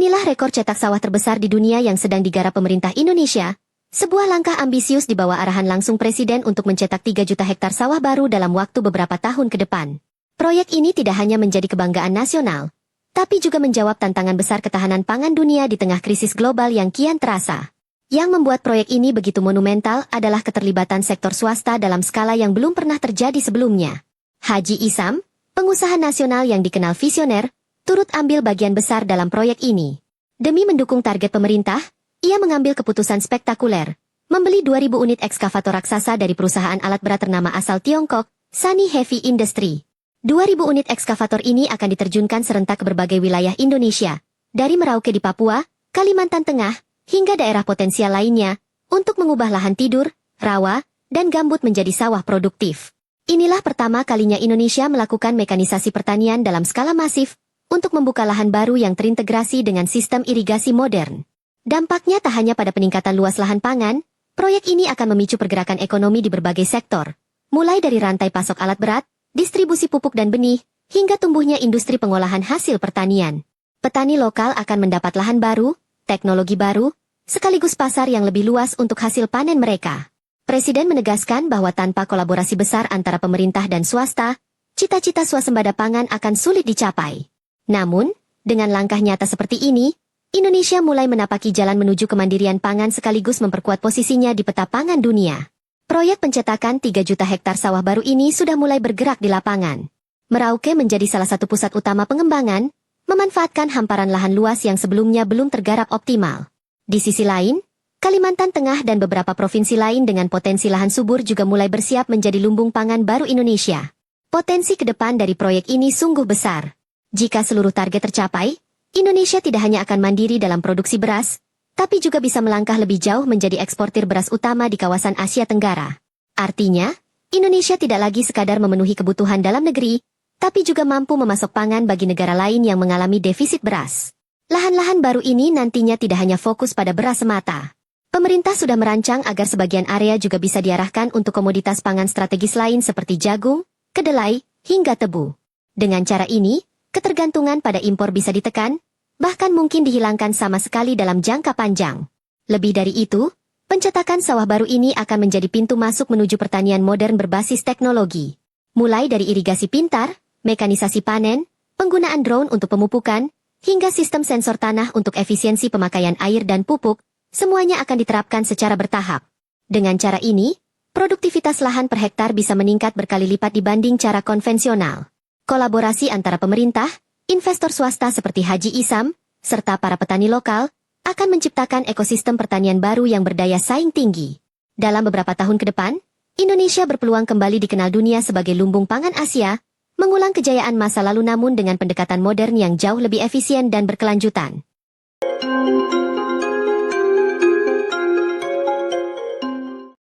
Inilah rekor cetak sawah terbesar di dunia yang sedang digarap pemerintah Indonesia. Sebuah langkah ambisius di bawah arahan langsung Presiden untuk mencetak 3 juta hektar sawah baru dalam waktu beberapa tahun ke depan. Proyek ini tidak hanya menjadi kebanggaan nasional, tapi juga menjawab tantangan besar ketahanan pangan dunia di tengah krisis global yang kian terasa. Yang membuat proyek ini begitu monumental adalah keterlibatan sektor swasta dalam skala yang belum pernah terjadi sebelumnya. Haji Isam, pengusaha nasional yang dikenal visioner, turut ambil bagian besar dalam proyek ini. Demi mendukung target pemerintah, ia mengambil keputusan spektakuler, membeli 2.000 unit ekskavator raksasa dari perusahaan alat berat ternama asal Tiongkok, Sunny Heavy Industry. 2.000 unit ekskavator ini akan diterjunkan serentak ke berbagai wilayah Indonesia, dari Merauke di Papua, Kalimantan Tengah, hingga daerah potensial lainnya, untuk mengubah lahan tidur, rawa, dan gambut menjadi sawah produktif. Inilah pertama kalinya Indonesia melakukan mekanisasi pertanian dalam skala masif, untuk membuka lahan baru yang terintegrasi dengan sistem irigasi modern. Dampaknya tak hanya pada peningkatan luas lahan pangan, proyek ini akan memicu pergerakan ekonomi di berbagai sektor, mulai dari rantai pasok alat berat, distribusi pupuk dan benih, hingga tumbuhnya industri pengolahan hasil pertanian. Petani lokal akan mendapat lahan baru, teknologi baru, sekaligus pasar yang lebih luas untuk hasil panen mereka. Presiden menegaskan bahwa tanpa kolaborasi besar antara pemerintah dan swasta, cita-cita swasembada pangan akan sulit dicapai. Namun, dengan langkah nyata seperti ini, Indonesia mulai menapaki jalan menuju kemandirian pangan sekaligus memperkuat posisinya di peta pangan dunia. Proyek pencetakan 3 juta hektar sawah baru ini sudah mulai bergerak di lapangan. Merauke menjadi salah satu pusat utama pengembangan, memanfaatkan hamparan lahan luas yang sebelumnya belum tergarap optimal. Di sisi lain, Kalimantan Tengah dan beberapa provinsi lain dengan potensi lahan subur juga mulai bersiap menjadi lumbung pangan baru Indonesia. Potensi ke depan dari proyek ini sungguh besar. Jika seluruh target tercapai, Indonesia tidak hanya akan mandiri dalam produksi beras, tapi juga bisa melangkah lebih jauh menjadi eksportir beras utama di kawasan Asia Tenggara. Artinya, Indonesia tidak lagi sekadar memenuhi kebutuhan dalam negeri, tapi juga mampu memasok pangan bagi negara lain yang mengalami defisit beras. Lahan-lahan baru ini nantinya tidak hanya fokus pada beras semata. Pemerintah sudah merancang agar sebagian area juga bisa diarahkan untuk komoditas pangan strategis lain seperti jagung, kedelai, hingga tebu. Dengan cara ini, ketergantungan pada impor bisa ditekan, bahkan mungkin dihilangkan sama sekali dalam jangka panjang. Lebih dari itu, pencetakan sawah baru ini akan menjadi pintu masuk menuju pertanian modern berbasis teknologi. Mulai dari irigasi pintar, mekanisasi panen, penggunaan drone untuk pemupukan, hingga sistem sensor tanah untuk efisiensi pemakaian air dan pupuk, semuanya akan diterapkan secara bertahap. Dengan cara ini, produktivitas lahan per hektar bisa meningkat berkali lipat dibanding cara konvensional. Kolaborasi antara pemerintah, investor swasta seperti Haji Isam, serta para petani lokal, akan menciptakan ekosistem pertanian baru yang berdaya saing tinggi. Dalam beberapa tahun ke depan, Indonesia berpeluang kembali dikenal dunia sebagai lumbung pangan Asia, mengulang kejayaan masa lalu namun dengan pendekatan modern yang jauh lebih efisien dan berkelanjutan.